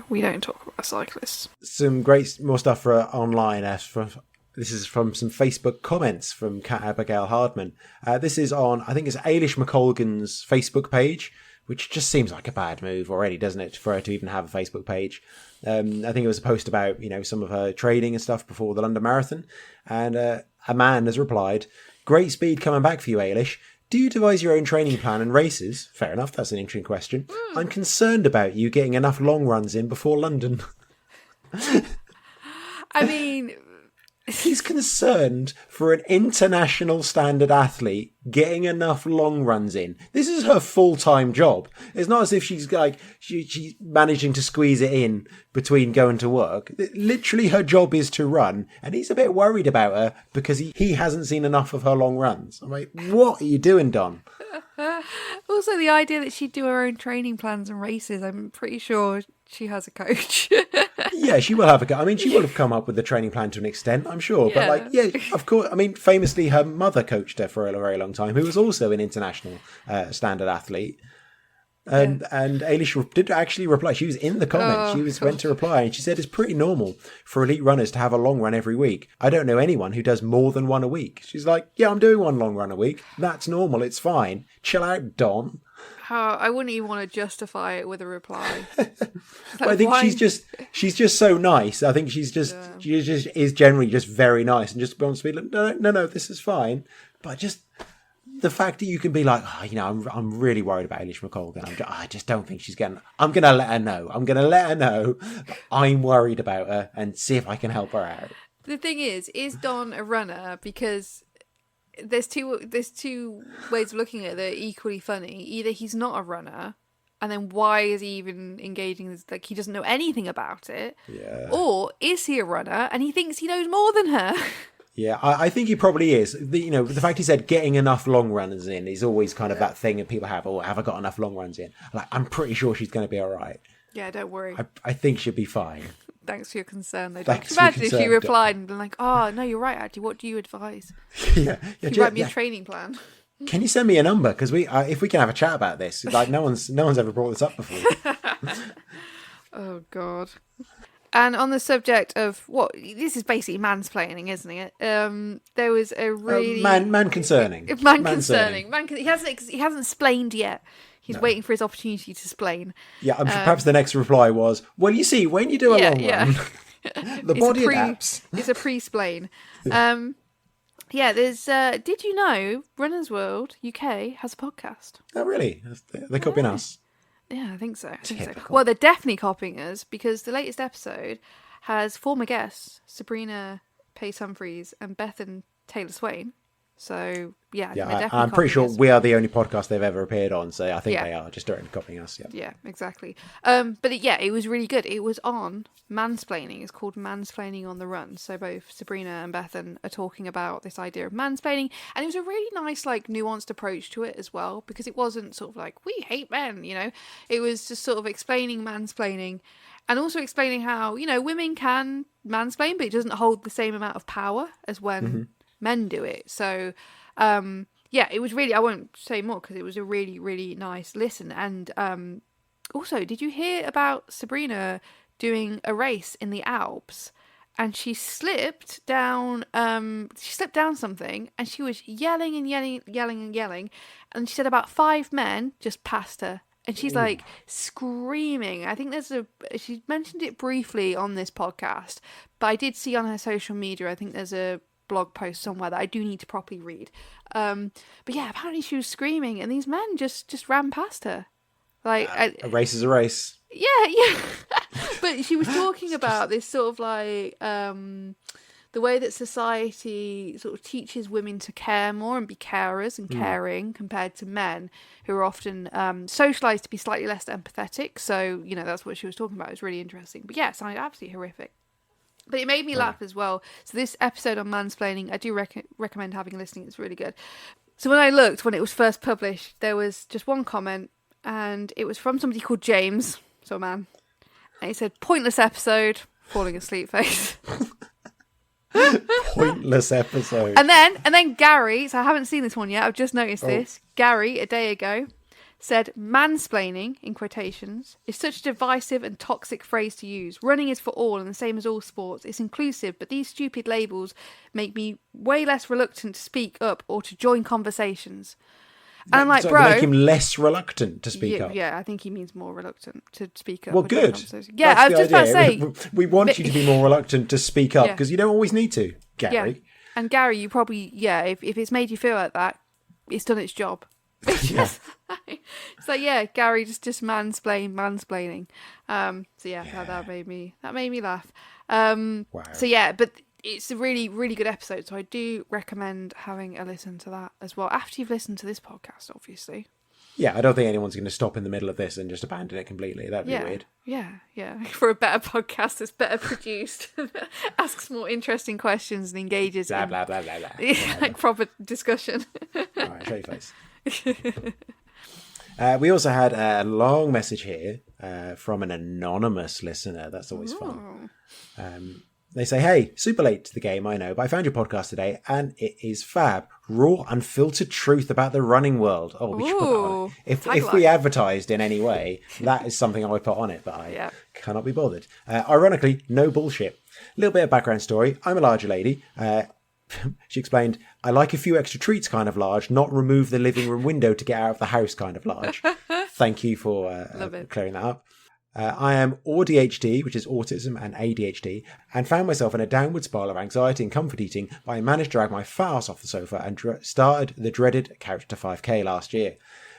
we don't talk about cyclists. Some more stuff for online. This is from some Facebook comments from Kat Abigail Hardman. This is on, I think it's Ailish McColgan's Facebook page, which just seems like a bad move already, doesn't it, for her to even have a Facebook page. I think it was a post about, some of her training and stuff before the London Marathon. And a man has replied, great speed coming back for you, Ailish. Do you devise your own training plan and races? Fair enough, that's an interesting question. I'm concerned about you getting enough long runs in before London. I mean... He's concerned for an international standard athlete getting enough long runs in. This is her full-time job. It's not as if she's like she's managing to squeeze it in between going to work. Literally, her job is to run, and he's a bit worried about her because he hasn't seen enough of her long runs. I'm like, what are you doing, Don? Also, the idea that she'd do her own training plans and races, I'm pretty sure she has a coach. Yeah, she will have a go. I mean, she will have come up with the training plan to an extent, I'm sure. Yeah. But of course. I mean, famously, her mother coached her for a very long time, who was also an international standard athlete. And Ailish did actually reply. She was in the comments. Went to reply, and she said it's pretty normal for elite runners to have a long run every week. I don't know anyone who does more than one a week. She's like, yeah, I'm doing one long run a week. That's normal. It's fine. Chill out, Don. I wouldn't even want to justify it with a reply. But I think she's just so nice. I think she just is generally just very nice and just wants to be like, no, this is fine. But just the fact that you can be like, I'm really worried about Eilish McColgan. I just don't think she's getting. I'm gonna let her know. I'm gonna let her know that I'm worried about her and see if I can help her out. The thing is Don a runner? Because there's two ways of looking at it that are equally funny. Either he's not a runner, and then why is he even engaging this? Like, he doesn't know anything about it. Yeah. Or is he a runner and he thinks he knows more than her? Yeah, I think he probably is. The fact he said getting enough long runners in is always kind of that thing that people have. Oh, have I got enough long runs in? Like, I'm pretty sure she's going to be all right. Yeah, don't worry. I think she'll be fine. Thanks for your concern, though. Thanks Imagine if she replied and been like, "Oh, no, you're right. Actually, what do you advise? Yeah, Can you write me a training plan? Can you send me a number? Because if we can have a chat about this, like no one's ever brought this up before." Oh God. And on the subject of this is basically mansplaining, isn't it? There was a really man concerning. He hasn't splained yet. He's waiting for his opportunity to splain. Yeah, perhaps the next reply was, "Well, you see, when you do a long run, the body adapts." It's a pre-splain. There's. Did you know Runner's World UK has a podcast? Oh, really? They're copying us. Yeah, I think so. Well, they're definitely copying us because the latest episode has former guests Sabrina Pace Humphreys and Bethan Taylor Swain. So, I'm pretty sure we are the only podcast they've ever appeared on. So I think they are just directly copying us. Yeah, exactly. But it was really good. It was on Mansplaining. It's called Mansplaining on the Run. So both Sabrina and Bethan are talking about this idea of mansplaining. And it was a really nice, nuanced approach to it as well. Because it wasn't sort of like, we hate men, It was just sort of explaining mansplaining. And also explaining how, women can mansplain, but it doesn't hold the same amount of power as when men do it. So it was really, I won't say more because it was a really, really nice listen. And also, did you hear about Sabrina doing a race in the Alps? And she slipped down something, and she was yelling and yelling, and she said about 5 men just passed her. And she's like screaming. I think she mentioned it briefly on this podcast, but I did see on her social media, I think there's a blog post somewhere that I do need to properly read. But yeah, apparently she was screaming and these men just ran past her. Like a race is a race. Yeah. But she was talking about this sort of the way that society sort of teaches women to care more and be carers and caring compared to men who are often socialised to be slightly less empathetic. So, that's what she was talking about. It was really interesting. But yeah, it sounded absolutely horrific. But it made me laugh as well. So this episode on mansplaining, I do recommend having a listening. It's really good. So when I looked, when it was first published, there was just one comment, and it was from somebody called James, so a man. And he said, "Pointless episode, falling asleep face." Pointless episode. And then Gary, so I haven't seen this one yet, I've just noticed this. Gary, a day ago, said, "Mansplaining," in quotations, "is such a divisive and toxic phrase to use. Running is for all and the same as all sports. It's inclusive, but these stupid labels make me way less reluctant to speak up or to join conversations." And I'm like, bro, make him less reluctant to speak up. Yeah, I think he means more reluctant to speak up. Well, good. Yeah, I was just about to say. We want you to be more reluctant to speak up because you don't always need to, Gary. Yeah. And Gary, you probably, if it's made you feel like that, it's done its job. It's like, Gary, just mansplaining. That made me laugh. Wow. So yeah, but it's a really, really good episode. So I do recommend having a listen to that as well after you've listened to this podcast, obviously. Yeah, I don't think anyone's going to stop in the middle of this and just abandon it completely. That'd be weird. Yeah. For a better podcast that's better produced, asks more interesting questions and engages blah, in blah, blah, blah, blah. like proper discussion. All right, show your face. We also had a long message here from an anonymous listener. That's always fun. They say, "Hey, super late to the game, I know, but I found your podcast today and it is fab. Raw, unfiltered truth about the running world." Oh, we should put that on it. If we advertised in any way, that is something I would put on it, but I cannot be bothered. Ironically, no bullshit. A little bit of background story. I'm a larger lady. She explained, "I like a few extra treats kind of large, not remove the living room window to get out of the house kind of large. Thank you for clearing that up. I am ADHD, which is autism and ADHD, and found myself in a downward spiral of anxiety and comfort eating, but I managed to drag my fat ass off the sofa and started the dreaded couch to 5k last year.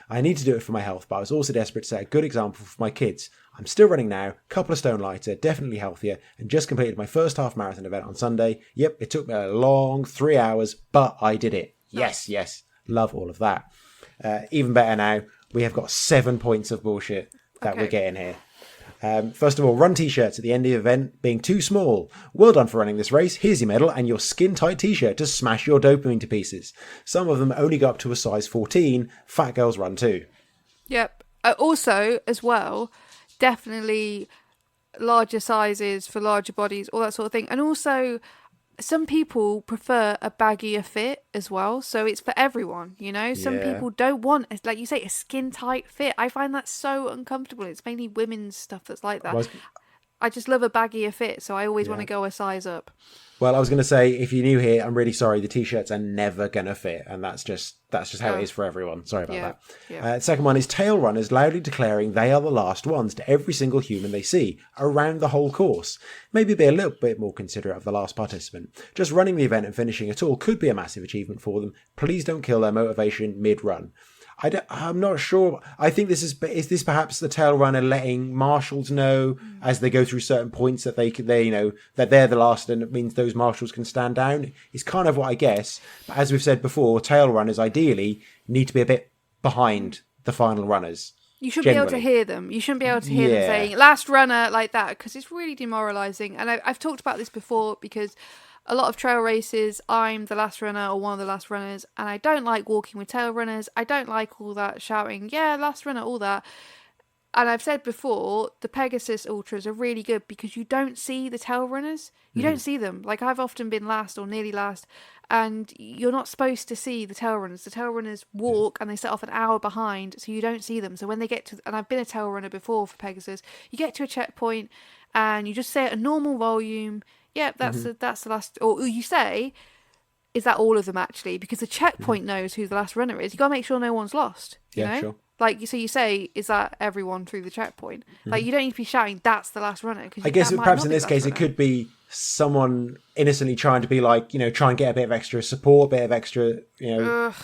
I need to do it for my health, but I was also desperate to set a good example for my kids. I'm still running now, couple of stone lighter, definitely healthier, and just completed my first half marathon event on Sunday. Yep, it took me a long 3 hours, but I did it. Yes, love all of that. Even better now, we have got 7 points of bullshit that we're getting here. First of all, run t-shirts at the end of the event being too small. Well done for running this race. Here's your medal and your skin-tight t-shirt to smash your dopamine to pieces. Some of them only go up to a size 14. Fat girls run too. Yep. Also, as well, definitely larger sizes for larger bodies, all that sort of thing. And also, some people prefer a baggier fit as well, so it's for everyone, you know. Some people don't want, like you say, a skin tight fit. I find that so uncomfortable. It's mainly women's stuff that's like that. I just love a baggier fit, so I always want to go a size up. Well, I was going to say, if you're new here, I'm really sorry. The t-shirts are never going to fit, and that's just how it is for everyone. Sorry about that. Yeah. Second one is tail runners loudly declaring they are the last ones to every single human they see around the whole course. Maybe be a little bit more considerate of the last participant. Just running the event and finishing at all could be a massive achievement for them. Please don't kill their motivation mid-run. I'm not sure. I think is this perhaps the tail runner letting marshals know as they go through certain points that they that they're the last, and it means those marshals can stand down. It's kind of what I guess. But as we've said before, tail runners ideally need to be a bit behind the final runners. You should be able to hear them. You shouldn't be able to hear them saying "last runner" like that, because it's really demoralising. And I've talked about this before, because a lot of trail races, I'm the last runner or one of the last runners, and I don't like walking with tail runners. I don't like all that shouting, yeah, last runner, all that. And I've said before, the Pegasus Ultras are really good because you don't see the tail runners. You don't see them. Like, I've often been last or nearly last, and you're not supposed to see the tail runners. The tail runners walk and they set off an hour behind, so you don't see them. So when they get to, and I've been a tail runner before for Pegasus, you get to a checkpoint and you just say at a normal volume, yeah, that's the last. Or you say, is that all of them actually? Because the checkpoint knows who the last runner is. You got to make sure no one's lost. You know? Sure. Like, so you say, is that everyone through the checkpoint? Like, you don't need to be shouting, that's the last runner. I guess perhaps in this case, it could be someone innocently trying to be like, try and get a bit of extra support, a bit of extra,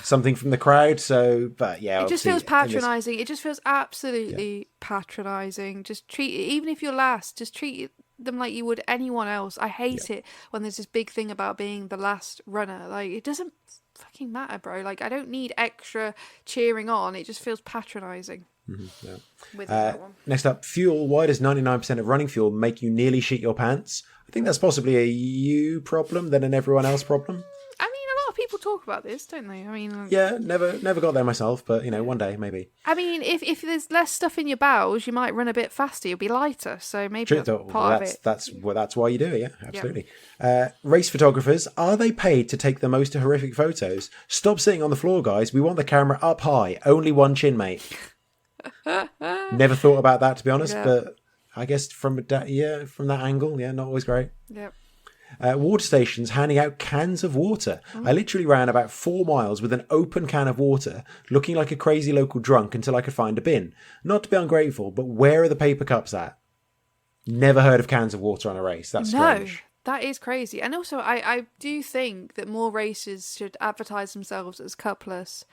something from the crowd. So, but yeah. It just feels patronising. It just feels absolutely patronising. Just treat it, even if you're last, just treat them like you would anyone else. I hate it when there's this big thing about being the last runner. Like, it doesn't fucking matter, bro. Like, I don't need extra cheering on. It just feels patronising. With that one. Next up, fuel. Why does 99% of running fuel make you nearly shit your pants? I think that's possibly a you problem than an everyone else problem. I mean, a lot of people talk about this, don't they? I mean, yeah, never got there myself, but one day maybe. I mean, if there's less stuff in your bowels, you might run a bit faster. You'll be lighter, so maybe that's part of it. That's why you do it. Yeah, absolutely. Race photographers, are they paid to take the most horrific photos? Stop sitting on the floor, guys. We want the camera up high. Only one chin, mate. Never thought about that, to be honest, but I guess from that angle, not always great. Yep. Water stations handing out cans of water. I literally ran about 4 miles with an open can of water, looking like a crazy local drunk until I could find a bin. Not to be ungrateful, but where are the paper cups at? Never heard of cans of water on a race. That's strange. That is crazy. And also, I do think that more races should advertise themselves as cupless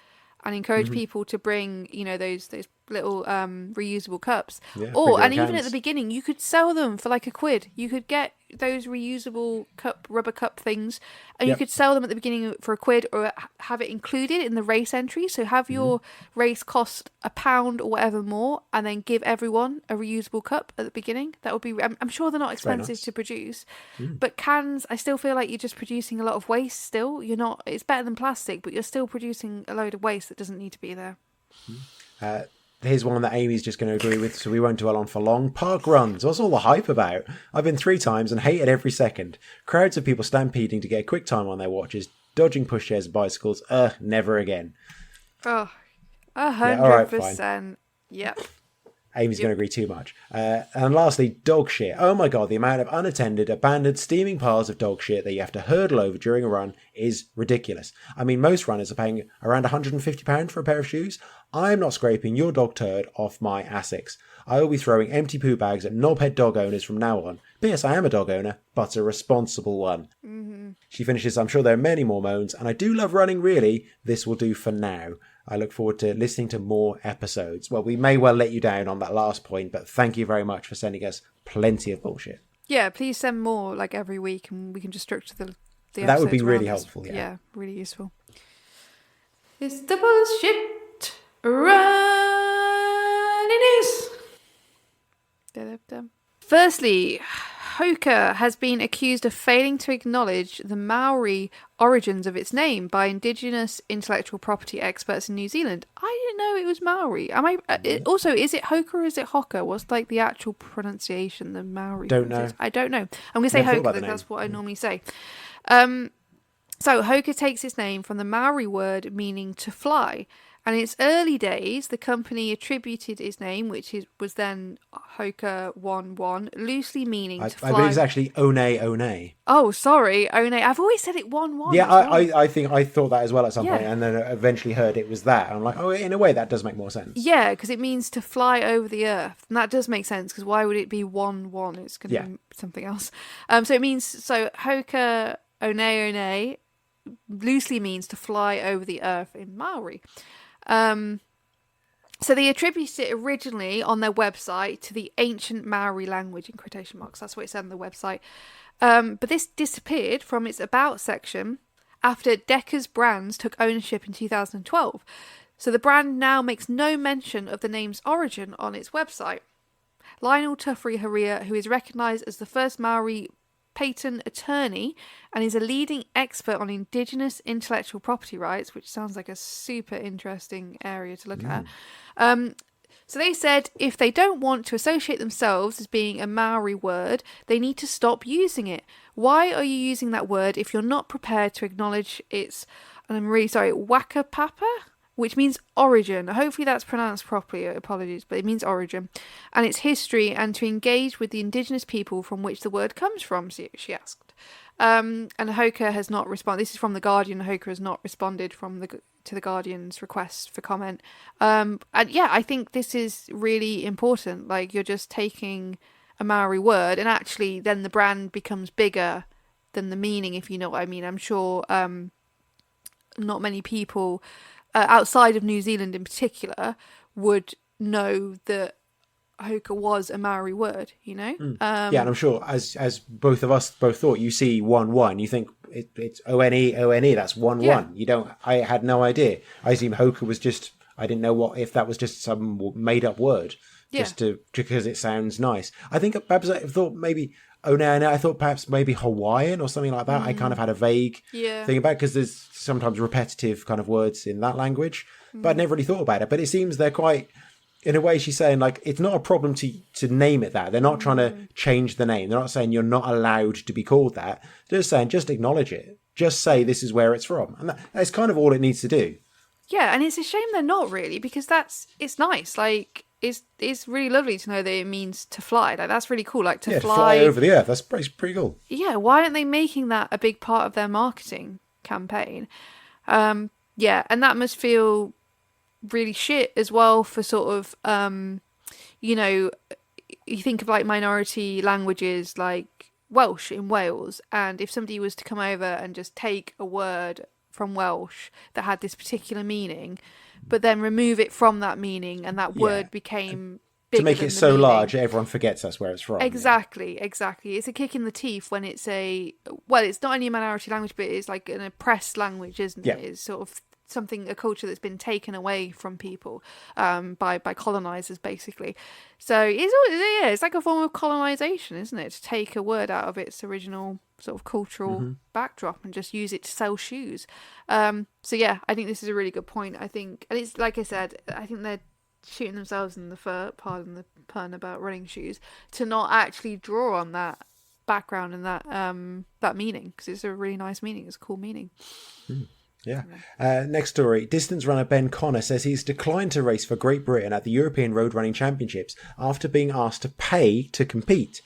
and encourage people to bring, those little reusable cups. And even at the beginning, you could sell them for like £1. You could get those reusable rubber cup things, and you could sell them at the beginning for £1, or have it included in the race entry. So have your race cost £1 or whatever more, and then give everyone a reusable cup at the beginning. That would be, I'm sure they're not expensive to produce, but cans, I still feel like you're just producing a lot of waste still. You're not, it's better than plastic, but you're still producing a load of waste that doesn't need to be there. Here's one that Amy's just going to agree with, so we won't dwell on for long. Park runs. What's all the hype about? I've been 3 times and hated every second. Crowds of people stampeding to get a quick time on their watches, dodging pushchairs and bicycles. Never again. Oh, 100%. Yep. Amy's going to agree too much. And lastly, dog shit. Oh my God, the amount of unattended, abandoned, steaming piles of dog shit that you have to hurdle over during a run is ridiculous. I mean, most runners are paying around £150 for a pair of shoes. I'm not scraping your dog turd off my Asics. I will be throwing empty poo bags at knobhead dog owners from now on. P.S. I am a dog owner, but a responsible one. Mm-hmm. She finishes, I'm sure there are many more moans, and I do love running, really. This will do for now. I look forward to listening to more episodes. Well, we may well let you down on that last point, but thank you very much for sending us plenty of bullshit. Yeah, please send more like every week, and we can just structure the episodes. That would be really around this. helpful, Yeah, really useful. It's the bullshit run it is. Da-da-da. Firstly, Hoka has been accused of failing to acknowledge the Maori origins of its name by Indigenous intellectual property experts in New Zealand. I didn't know it was Maori. Also, is it Hoka or is it Hoka? What's like the actual pronunciation? The Maori. Don't know. I don't know. I'm going to say Hoka because that's what I normally say. So Hoka takes its name from the Maori word meaning to fly. And in its early days, the company attributed its name, was then Hoka 11, loosely meaning to fly. I believe it's actually One. Oh, sorry, One. I've always said it 11. Yeah, I think I thought that as well at some point, Yeah. and then eventually heard it was that. I'm like, oh, in a way, that does make more sense. Yeah, because it means to fly over the earth. And that does make sense, because why would it be 11? It's going to be something else. So it means, Hoka One loosely means to fly over the earth in Maori. So they attributed it originally on their website to the ancient Maori language, in quotation marks. That's what it said on the website. But this disappeared from its About section after Decker's Brands took ownership in 2012. So the brand now makes no mention of the name's origin on its website. Lionel Tuffrey Haria, who is recognised as the first Maori patent attorney and is a leading expert on Indigenous intellectual property rights, which sounds like a super interesting area to look at. So they said if they don't want to associate themselves as being a Maori word, they need to stop using it. Why are you using that word if you're not prepared to acknowledge its, and I'm really sorry, Wakapapa? Which means origin. Hopefully that's pronounced properly, apologies, but it means origin. And its history, and to engage with the Indigenous people from which the word comes from, she asked. And Hoka has not responded. This is from The Guardian. Hoka has not responded to The Guardian's request for comment. And yeah, I think this is really important. Like, you're just taking a Maori word, and actually then the brand becomes bigger than the meaning, if you know what I mean. I'm sure not many people outside of New Zealand in particular would know that Hoka was a Maori word, you know? Yeah, and I'm sure as both of us both thought, you see 11, you think it's One, that's 11. Yeah. You don't, I had no idea. I assume Hoka was just, I didn't know if that was just some made up word, because it sounds nice. I think perhaps I thought maybe, I thought perhaps maybe Hawaiian or something like that. I kind of had a vague thing about it, because there's sometimes repetitive kind of words in that language, but I'd never really thought about it. But it seems they're quite, in a way, she's saying, like, it's not a problem to name it that. They're not trying to change the name. They're not saying you're not allowed to be called that. They're just saying, just acknowledge it. Just say this is where it's from. And that's kind of all it needs to do. Yeah, and it's a shame they're not, really, because it's nice. Like, it's really lovely to know that it means to fly. Like, that's really cool. Like, to fly over the earth. That's pretty cool. Yeah, why aren't they making that a big part of their marketing campaign? Yeah, and that must feel really shit as well for sort of, you know, you think of like minority languages like Welsh in Wales, and if somebody was to come over and just take a word from Welsh that had this particular meaning, but then remove it from that meaning, and that word became bigger to make than it the so meaning. large, everyone forgets that's where it's from. Exactly. It's a kick in the teeth when it's it's not only a minority language, but it's like an oppressed language, isn't it? It's sort of a culture that's been taken away from people by colonizers, basically. So it's like a form of colonization, isn't it? To take a word out of its original sort of cultural backdrop and just use it to sell shoes. So yeah, I think this is a really good point. I think, and it's like I said, I think they're shooting themselves in the foot, pardon the pun about running shoes, to not actually draw on that background and that meaning, because it's a really nice meaning. It's a cool meaning. Yeah. Next story. Distance runner Ben Connor says he's declined to race for Great Britain at the European Road Running Championships after being asked to pay to compete.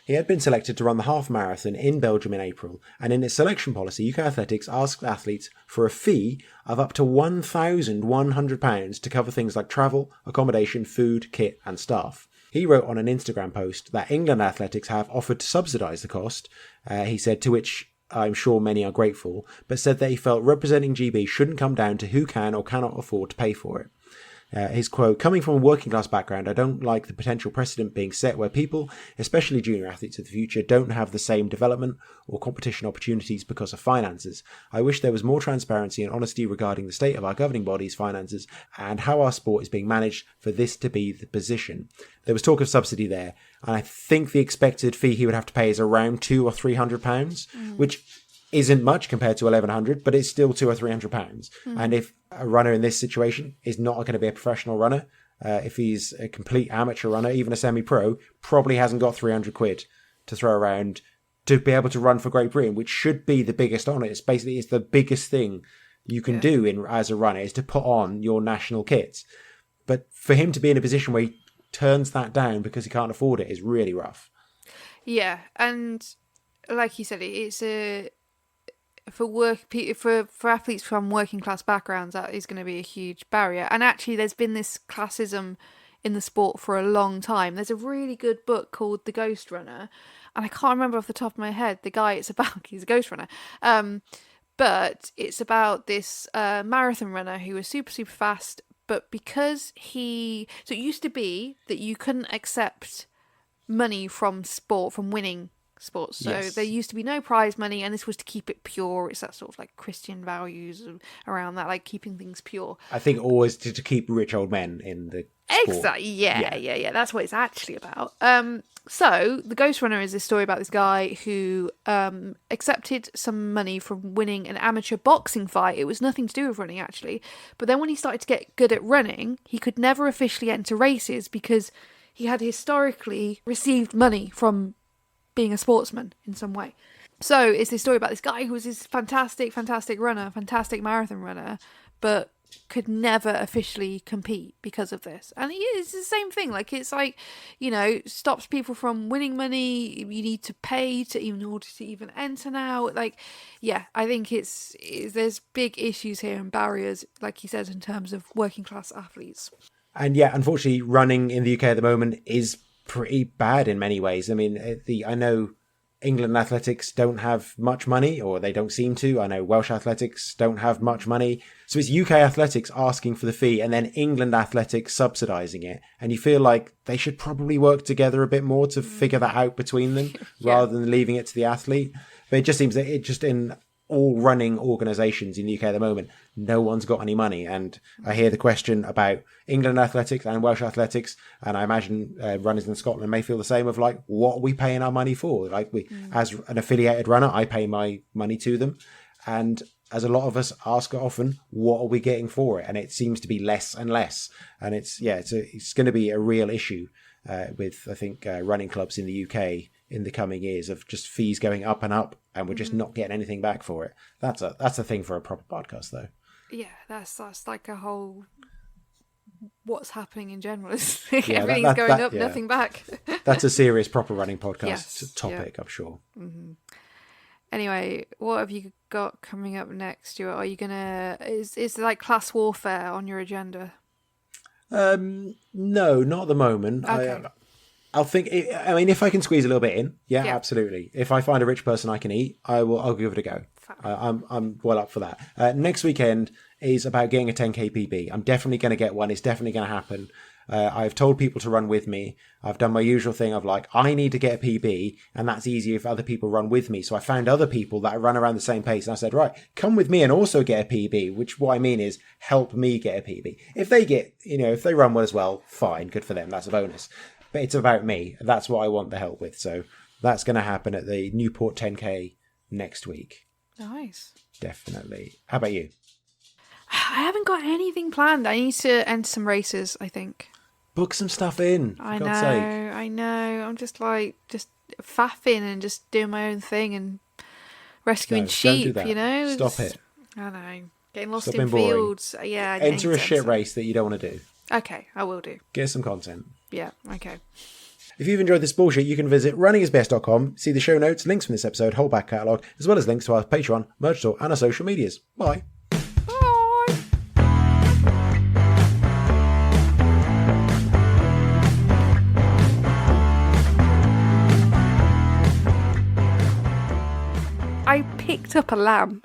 He had been selected to run the half marathon in Belgium in April, and in its selection policy, UK Athletics asked athletes for a fee of up to £1,100 to cover things like travel, accommodation, food, kit, and staff. He wrote on an Instagram post that England Athletics have offered to subsidise the cost, he said, to which I'm sure many are grateful, but said that he felt representing GB shouldn't come down to who can or cannot afford to pay for it. His quote, "Coming from a working class background, I don't like the potential precedent being set where people, especially junior athletes of the future, don't have the same development or competition opportunities because of finances. I wish there was more transparency and honesty regarding the state of our governing body's finances and how our sport is being managed for this to be the position." There was talk of subsidy there, and I think the expected fee he would have to pay is around £200 or £300, which isn't much compared to £1,100, but it's still £200 or £300. And if a runner in this situation is not going to be a professional runner, if he's a complete amateur runner, even a semi-pro, probably hasn't got £300 to throw around to be able to run for Great Britain, which should be the biggest honour. It's basically it's the biggest thing you can do as a runner is to put on your national kit. But for him to be in a position where he turns that down because he can't afford it is really rough. Yeah, and like you said, it's a for athletes from working class backgrounds, that is going to be a huge barrier. And actually, there's been this classism in the sport for a long time. There's a really good book called The Ghost Runner, and I can't remember off the top of my head the guy it's about. He's a ghost runner, but it's about this marathon runner who was super fast. But because so it used to be that you couldn't accept money from sport, from winning sports. So there used to be no prize money, and this was to keep it pure. It's that sort of like Christian values around that, like keeping things pure. I think always to keep rich old men in the sport. Exactly. Yeah. That's what it's actually about. So the Ghost Runner is this story about this guy who accepted some money from winning an amateur boxing fight. It was nothing to do with running, actually. But then when he started to get good at running, he could never officially enter races because he had historically received money from being a sportsman in some way. So it's this story about this guy who was this fantastic runner, fantastic marathon runner, but could never officially compete because of this. And it's the same thing. Like, it's like, stops people from winning money. You need to pay in order to even enter now. Like, yeah, I think there's big issues here and barriers, like he says, in terms of working class athletes. And yeah, unfortunately, running in the UK at the moment is pretty bad in many ways. I mean, I know England athletics don't have much money, or they don't seem to. I know Welsh athletics don't have much money. So it's UK athletics asking for the fee and then England athletics subsidising it. And you feel like they should probably work together a bit more to figure that out between them rather than leaving it to the athlete. But it just seems that in all running organisations in the UK at the moment, no one's got any money. And I hear the question about England athletics and Welsh athletics, and I imagine runners in Scotland may feel the same of like, what are we paying our money for? Like, as an affiliated runner, I pay my money to them. And as a lot of us ask often, what are we getting for it? And it seems to be less and less. And it's going to be a real issue with, I think, running clubs in the UK in the coming years of just fees going up and up, and we're just not getting anything back for it. That's a thing for a proper podcast, though. Yeah, that's like a whole what's happening in general. Everything's going up, nothing back. That's a serious proper running podcast topic, I'm sure. Mm-hmm. Anyway, what have you got coming up next, Stuart? Are you gonna is like class warfare on your agenda? No, not at the moment. Okay. I'll think. I mean, if I can squeeze a little bit in, yeah, absolutely. If I find a rich person I can eat, I'll give it a go. I'm well up for that. Next weekend is about getting a 10k PB. I'm definitely going to get one. It's definitely going to happen. I've told people to run with me. I've done my usual thing of like, I need to get a PB, and that's easier if other people run with me. So I found other people that run around the same pace, and I said, right, come with me and also get a PB, which what I mean is help me get a PB. If they run well as well, fine, good for them. That's a bonus. But it's about me. That's what I want the help with. So that's going to happen at the Newport 10k next week. Nice. Definitely. How about you? I haven't got anything planned. I need to enter some races, I think. Book some stuff in. I know. I'm just faffing and just doing my own thing and rescuing sheep, don't do that. Stop it. I know. Getting lost in fields. Yeah. Enter a shit race that you don't want to do. Okay, I will do. Get some content. Yeah, okay. If you've enjoyed this bullshit, you can visit runningisbest.com, see the show notes, links from this episode, whole back catalogue, as well as links to our Patreon, merch store, and our social medias. Bye. Bye. I picked up a lamb